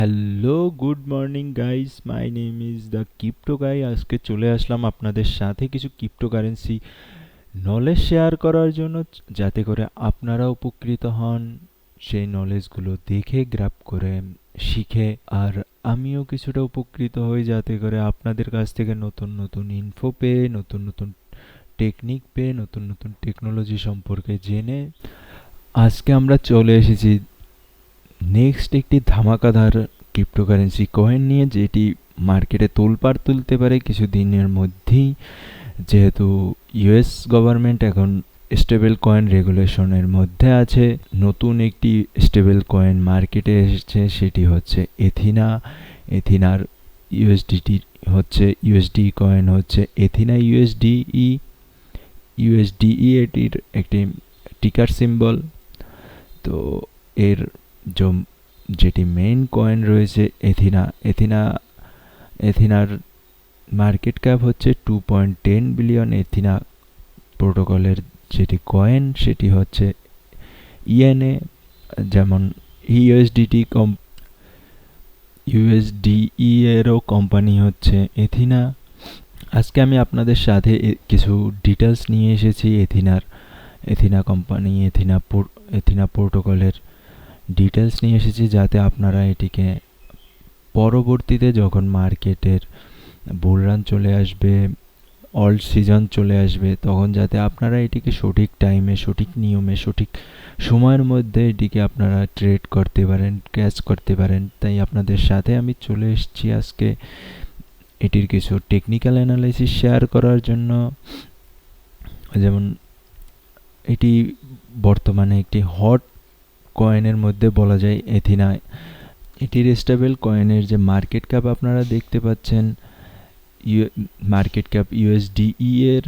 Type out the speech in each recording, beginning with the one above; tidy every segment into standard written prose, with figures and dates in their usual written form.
Hello, good morning guys, my name is the crypto guy. আজকে চলে আসলাম আপনাদের সাথে কিছু ক্রিপ্টোকারেন্সি নলেজ শেয়ার করার জন্য, যাতে করে আপনারা উপকৃত হন সেই নলেজগুলো দেখে গ্র্যাব করে শিখে, আর আমিও কিছুটা উপকৃত হই যাতে করে আপনাদের কাছ থেকে নতুন নতুন ইনফো পেয়ে, নতুন নতুন টেকনিক পেয়ে, নতুন নতুন টেকনোলজি সম্পর্কে জেনে আজকে আমরা চলে এসেছি নেক্সট একটি ধামাকাদার ক্রিপ্টোকারেন্সি কয়েন নিয়ে, যেটি মার্কেটে তোলপাড় তুলতে পারে কিছুদিনের মধ্যেই, যেহেতু ইউএস গভর্নমেন্ট এখন স্টেবল কয়েন রেগুলেশনের মধ্যে আছে। নতুন একটি স্টেবল কয়েন মার্কেটে এসেছে, সেটি হচ্ছে এথিনা। এথিনার ইউএসডিটি হচ্ছে ইউএসডি কয়েন হচ্ছে এথিনা ইউএসডিই। ইউএসডিই এটির একটি টিকার সিম্বল। তো এর যেটি মেইন কয়েন রয়েছে এথিনার মার্কেট ক্যাপ হচ্ছে 2.10 বিলিয়ন। এথিনা প্রোটোকলের যেটি কয়েন সেটি হচ্ছে ইএনএ, যেমন ইউএসডিই এরও কোম্পানি হচ্ছে এথিনা। আজকে আমি আপনাদের সাথে কিছু ডিটেলস নিয়ে এসেছি এথিনা কোম্পানি, এথিনা প্রোটোকলের ডিটেলস নিয়ে এসেছি, যাতে আপনারা এটিকে পরবর্তীতে যখন মার্কেটের বুলরান চলে আসবে, অল্ড সিজন চলে আসবে, তখন যাতে আপনারা এটিকে সঠিক টাইমে, সঠিক নিয়মে, সঠিক সময়ের মধ্যে এটিকে আপনারা ট্রেড করতে পারেন, ক্যাচ করতে পারেন। তাই আপনাদের সাথে আমি চলে এসেছি আজকে এটির কিছু টেকনিক্যাল অ্যানালাইসিস শেয়ার করার জন্য। যেমন এটি বর্তমানে একটি হট কয়েনের মধ্যে বলা যায় এথিনা। এটির স্টেবল কয়েনের যে মার্কেট ক্যাপ আপনারা দেখতে পাচ্ছেন, মার্কেট ক্যাপ ইউএসডিই এর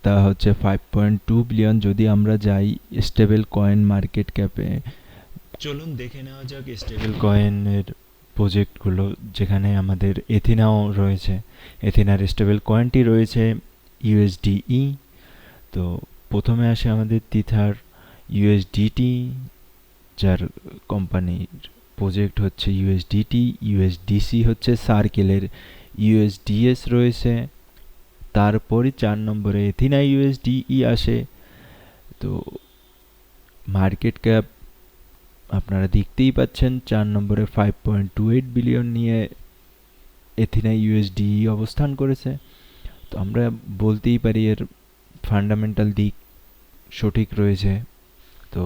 তা হচ্ছে 5.2 বিলিয়ন। যদি আমরা যাই স্টেবল কয়েন মার্কেট ক্যাপে, চলুন দেখে নেওয়া যাক স্টেবল কয়েনের প্রজেক্টগুলো, যেখানে আমাদের এথিনাও রয়েছে। এথিনার স্টেবল কয়েনটি রয়েছে ইউএসডিই। তো প্রথমে আসে আমাদের তিথার ইউএসডিটি, যার কোম্পানির প্রজেক্ট হচ্ছে ইউএসডিটি। ইউএসডিসি হচ্ছে সার্কেলের ইউএসডিএস রয়েছে। তারপরে 4 নম্বরে এথিনা ইউএসডিই আসে। তো মার্কেট ক্যাপ আপনারা দেখতেই পাচ্ছেন, 4 নম্বরে 5.28 বিলিয়ন নিয়ে এথিনা ইউএসডিই অবস্থান করেছে। তো আমরা বলতেই পারি এর ফান্ডামেন্টাল দিক সঠিক রয়েছে। তো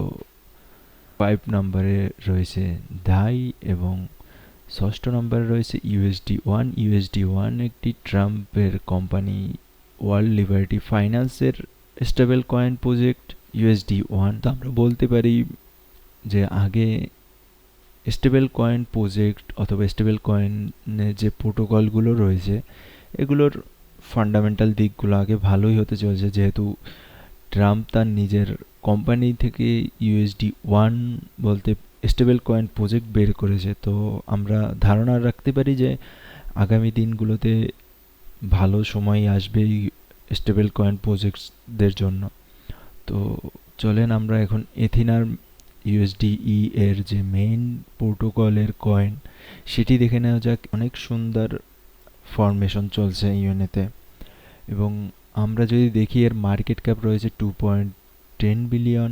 5 নম্বরে রয়েছে ধাই এবং 6ষ্ঠ নম্বরে রয়েছে ইউএসডি ওয়ান একটি ট্রাম্পের কোম্পানি, ওয়ার্ল্ড লিবার্টি ফাইন্যান্সের stable coin project USD one. তো আমরা বলতে পারি যে আগে স্টেবল কয়েন প্রজেক্ট অথবা স্টেবল কয়েনের যে প্রোটোকলগুলো রয়েছে, এগুলোর ফান্ডামেন্টাল দিকগুলো আগে ভালোই হতে চলেছে, যেহেতু ট্রাম্প তার নিজের কোম্পানি থেকে ইউএসডি ওয়ান বলতে স্টেবল কয়েন প্রজেক্ট বের করেছে। তো আমরা ধারণা রাখতে পারি যে আগামী দিনগুলোতে ভালো সময় আসবে এই স্টেবল কয়েন প্রজেক্টসদের জন্য। তো চলেন আমরা এখন এথিনার ইউএসডিই এর যে মেইন প্রোটোকলের কয়েন সেটি দেখে নেওয়া যাক। অনেক সুন্দর ফরমেশন চলছে ইউএনএতে, এবং আমরা যদি দেখি এর মার্কেট ক্যাপ রয়েছে 2.10 বিলিয়ন।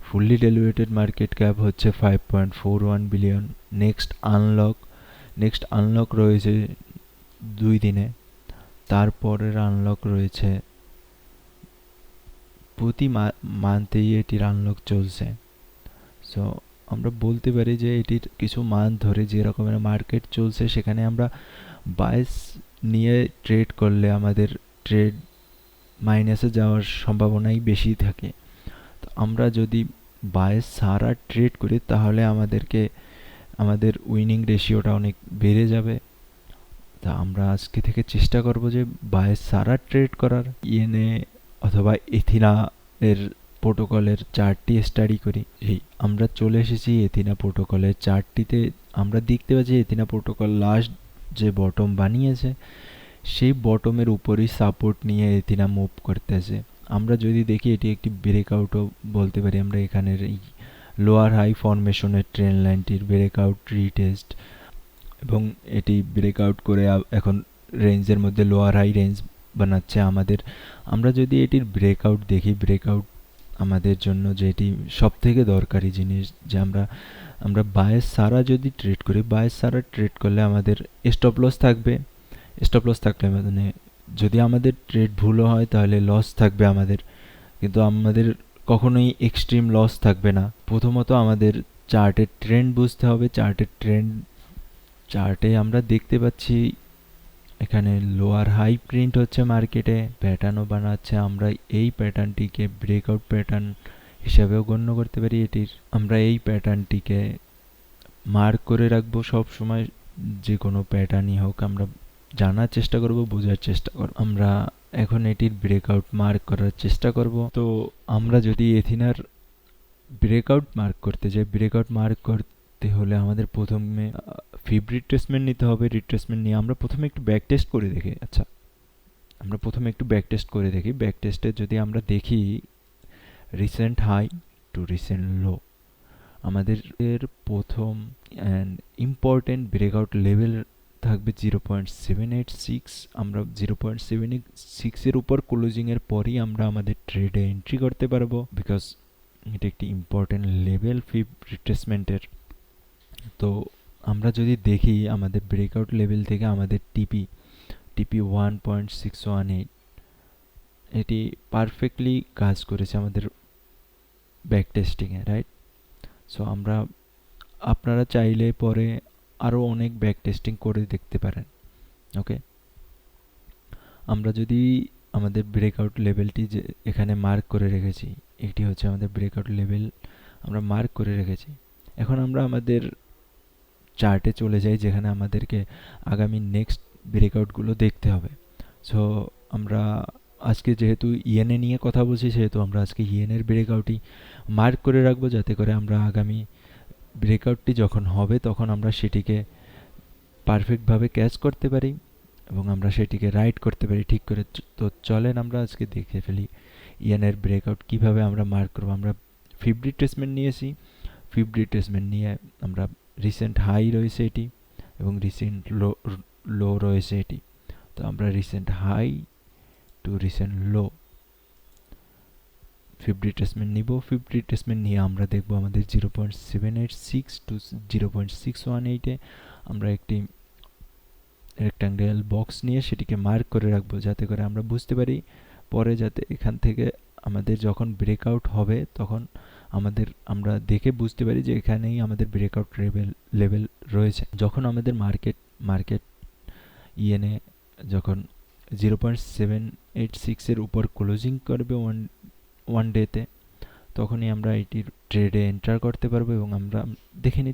ফুললি ডেলিভেটেড মার্কেট ক্যাপ হচ্ছে 5.41 বিলিয়ন। নেক্সট আনলক রয়েছে 2 দিনে। তারপরের আনলক রয়েছে প্রতি মান্থেই এটির আনলক চলছে। সো আমরা বলতে পারি যে এটির কিছু মান্থ ধরে যে রকমের মার্কেট চলছে, সেখানে আমরা বাইস নিয়ে ট্রেড করলে আমাদের ট্রেড মাইনাসে যাওয়ার সম্ভাবনাই বেশি থাকে। তো আমরা যদি বাইস ছাড়া ট্রেড করি, তাহলে আমাদের উইনিং রেশিওটা অনেক বেড়ে যাবে। তা আমরা আজকে থেকে চেষ্টা করব যে বাইস ছাড়া ট্রেড করার। ইএনএ অথবা এথিনা এর প্রোটোকলের চার্টটি স্টাডি করি। আমরা চলে এসেছি এথিনা প্রোটোকলের চার্টটিতে। আমরা দেখতে পাচ্ছি এথিনা প্রোটোকল লাস্ট যে বটম বানিয়েছে, সেই বটমের উপরেই সাপোর্ট নিয়ে এথিনা মুভ করতেছে। আমরা যদি দেখি এটি একটি ব্রেকআউটও বলতে পারি। আমরা এখানের এই লোয়ার হাই ফরমেশনের ট্রেন্ড লাইনটির ব্রেকআউট রিটেস্ট এবং এটি ব্রেকআউট করে এখন রেঞ্জের মধ্যে লোয়ার হাই রেঞ্জ বানাচ্ছে আমাদের। আমরা যদি এটির ব্রেকআউট দেখি, ব্রেকআউট আমাদের জন্য যেটি সবথেকে দরকারি জিনিস, যে আমরা বায়াস ছাড়া যদি ট্রেড করি, বায়াস ছাড়া ট্রেড করলে আমাদের স্টপ লস থাকবে। স্টপ লস থাকলে মানে যদি আমাদের ট্রেড ভুলও হয় তাহলে লস থাকবে আমাদের, কিন্তু আমাদের কখনোই এক্সট্রিম লস থাকবে না। প্রথমত আমাদের চার্টের ট্রেন্ড বুঝতে হবে। চার্টে আমরা দেখতে পাচ্ছি এখানে লোয়ার হাই প্রিন্ট হচ্ছে, মার্কেটে প্যাটার্নও বানাচ্ছে। আমরা এই প্যাটার্নটিকে ব্রেকআউট প্যাটার্ন হিসাবেও গণ্য করতে পারি এটির। আমরা এই প্যাটার্নটিকে মার্ক করে রাখবো সব সময়, যে কোনো প্যাটার্নই হোক আমরা জানার চেষ্টা করব, বোঝার চেষ্টা করব। আমরা এখন এটির ব্রেকআউট মার্ক করার চেষ্টা করব। তো আমরা যদি এথিনার ব্রেকআউট মার্ক করতে যাই, ব্রেকআউট মার্ক করতে হলে আমাদের প্রথমে ফিব রিট্রেসমেন্ট নিতে হবে। রিট্রেসমেন্ট নিয়ে আমরা প্রথমে একটু ব্যাক টেস্ট করে দেখি। আচ্ছা, আমরা প্রথমে একটু ব্যাক টেস্ট করে দেখি। ব্যাক টেস্টে যদি আমরা দেখি রিসেন্ট হাই টু রিসেন্ট লো, আমাদের প্রথম অ্যান্ড ইম্পর্টেন্ট ব্রেকআউট লেভেল থাকবে 0.786। আমরা 0.786-এর উপর ক্লোজিংয়ের পরই আমরা আমাদের ট্রেডে এন্ট্রি করতে পারবো, বিকজ এটা একটি ইম্পর্টেন্ট লেভেল ফিব রিট্রেসমেন্টের। তো আমরা যদি দেখি আমাদের ব্রেকআউট লেভেল থেকে আমাদের টিপি 1.618, এটি পারফেক্টলি কাজ করেছে আমাদের ব্যাক টেস্টিংয়ে, রাইট? সো আপনারা চাইলে পরে আরও অনেক ব্যাক টেস্টিং করে দেখতে পারেন। ওকে, আমরা যদি আমাদের ব্রেকআউট লেভেলটি যে এখানে মার্ক করে রেখেছি, এটি হচ্ছে আমাদের ব্রেকআউট লেভেল, আমরা মার্ক করে রেখেছি। এখন আমরা আমাদের চার্টে চলে যাই, যেখানে আমাদেরকে আগামী নেক্সট ব্রেকআউটগুলো দেখতে হবে। সো আমরা আজকে যেহেতু ইয়েনে নিয়ে কথা বলছি, সেহেতু আমরা আজকে ইয়েনের ব্রেকআউটই মার্ক করে রাখবো, যাতে করে আমরা আগামী ব্রেকআউটটি যখন হবে তখন আমরা সেটিকে পারফেক্টভাবে ক্যাচ করতে পারি এবং আমরা সেটিকে রাইট করতে পারি ঠিক করে। তো চলেন আমরা আজকে দেখে ফেলি ইয়েনের ব্রেকআউট কীভাবে আমরা মার্ক করবো। আমরা ফিব রিট্রেসমেন্ট নিয়েছি। ফিব রিট্রেসমেন্ট নিয়ে আমরা রিসেন্ট হাই রয়েছে এটি এবং রিসেন্ট লো রয়েছে এটি। তো আমরা recent high to recent low ফিব retracement নিব। ফিব রিট্রেসমেন্ট নিয়ে আমরা দেখব আমাদের 0.786 টু 0.618-এ আমরা একটি রেক্ট্যাঙ্গেল বক্স নিয়ে সেটিকে মার্ক করে রাখবো, যাতে করে আমরা বুঝতে পারি পরে, যাতে এখান থেকে আমাদের যখন ব্রেকআউট হবে তখন আমরা দেখে বুঝতে পারি যে এখানেই আমাদের ব্রেকআউট লেভেল রয়েছে। যখন আমাদের মার্কেট ইয়েনে যখন 0.786-এর উপর ক্লোজিং করবে ওয়ান ডেতে, তখনই আমরা এটির ট্রেডে এন্টার করতে পারবো। এবং আমরা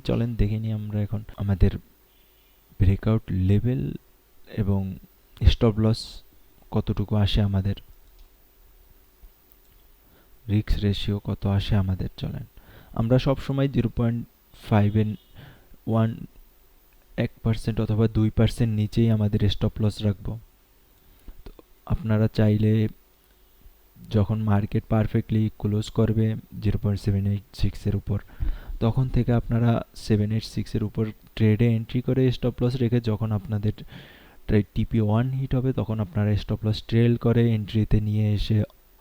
চলেন দেখে নিই আমরা এখন আমাদের ব্রেকআউট লেভেল এবং স্টপ লস কতটুকু আসে, আমাদের রিস্ক রেশিও কত আসে আমাদের। চলেন আমরা সবসময় 0.5-এর 1% অথবা 2% নিচেই আমাদের স্টপ লস রাখবো। তো আপনারা চাইলে যখন মার্কেট পারফেক্টলি ক্লোজ করবে 0.786-এর উপর, তখন থেকে আপনারা 786-এর উপর ট্রেডে এন্ট্রি করে স্টপ লস রেখে, যখন আপনাদের টিপি 1 হিট হবে তখন আপনারা স্টপ লস ট্রেল করে এন্ট্রিতে নিয়ে এসে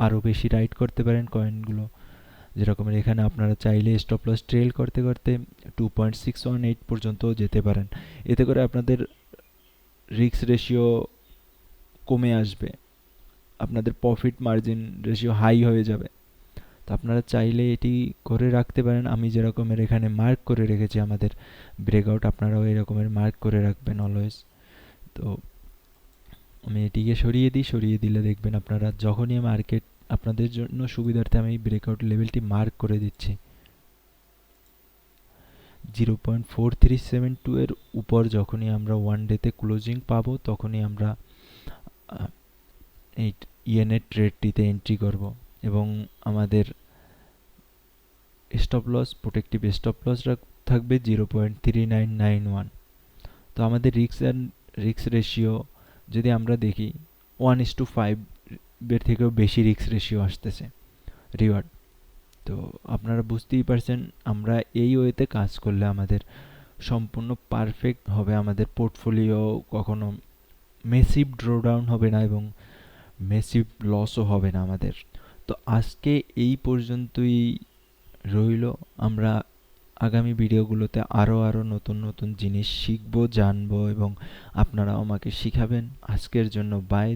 আরও বেশি রাইড করতে পারেন কয়েনগুলো। যেরকম এখানে আপনারা চাইলে স্টপ লস ট্রেল করতে করতে 2.618 পর্যন্ত যেতে পারেন। এতে করে আপনাদের রিস্ক রেশিও কমে আসবে, আপনাদের প্রফিট মার্জিন রেশিও হাই হয়ে যাবে। তো আপনারা চাইলে এটি করে রাখতে পারেন। আমি যেরকমের এখানে মার্ক করে রেখেছি আমাদের ব্রেকআউট, আপনারাও এরকমের মার্ক করে রাখবেন অলওয়েজ। তো আমি এটিকে সরিয়ে দিলে দেখবেন আপনারা যখনই মার্কেট, আপনাদের জন্য সুবিধার্থে আমি ব্রেকআউট লেভেলটি মার্ক করে দিচ্ছি। 0.4372 এর উপর যখনই আমরা ওয়ান ডেতে ক্লোজিং পাবো, তখনই আমরা এই ইয়েনের ট্রেডটিতে এন্ট্রি করব এবং আমাদের stop loss, protective stop loss থাকবে 0.3991। তো আমাদের রিস্ক রেশিও যদি আমরা দেখি 1:5-এর থেকেও বেশি রিস্ক রেশিও আসতেছে রিওয়ার্ড। তো আপনারা বুঝতেই পারছেন আমরা এই ওয়েতে কাজ করলে আমাদের সম্পূর্ণ পারফেক্ট হবে আমাদের পোর্টফোলিও, কখনো মেসিভ ড্রোডাউন হবে না এবং মেসিভ লসও হবে না আমাদের। তো আজকে এই পর্যন্তই রইলো। আমরা আগামী ভিডিওগুলোতে আরও নতুন নতুন জিনিস শিখবো, জানবো এবং আপনারাও আমাকে শিখাবেন। আজকের জন্য বাই।